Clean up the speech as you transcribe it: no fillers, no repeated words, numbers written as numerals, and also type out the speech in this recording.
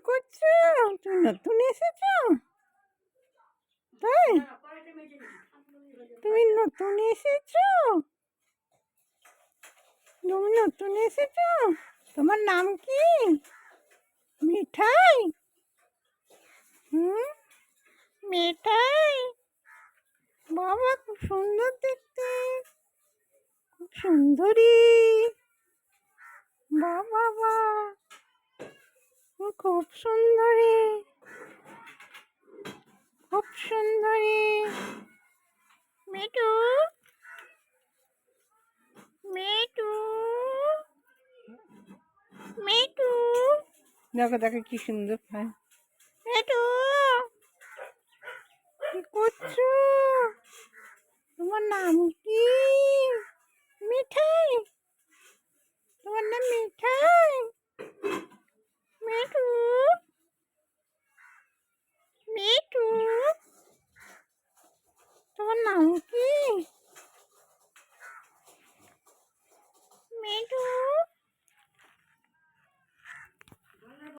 করছো? তুমি নতুন এসেছো? তাই তুমি নতুন এসেছো? তুমি নতুন এসেছো? তোমার নাম কি? মিঠাই? হুম, মিঠাই। বাবা খুব সুন্দর দেখতে, খুব সুন্দরী। বাবা খুব সুন্দরী, খুব সুন্দরী। মিঠু, মিঠু, মিঠু। দেখো দেখো কি সুন্দর খায়। মিঠু, কি করছো? তোমার নাম কি? মিঠাই? তোমার নাম মিঠাই? মিঠু, মিঠু, তোমার নাম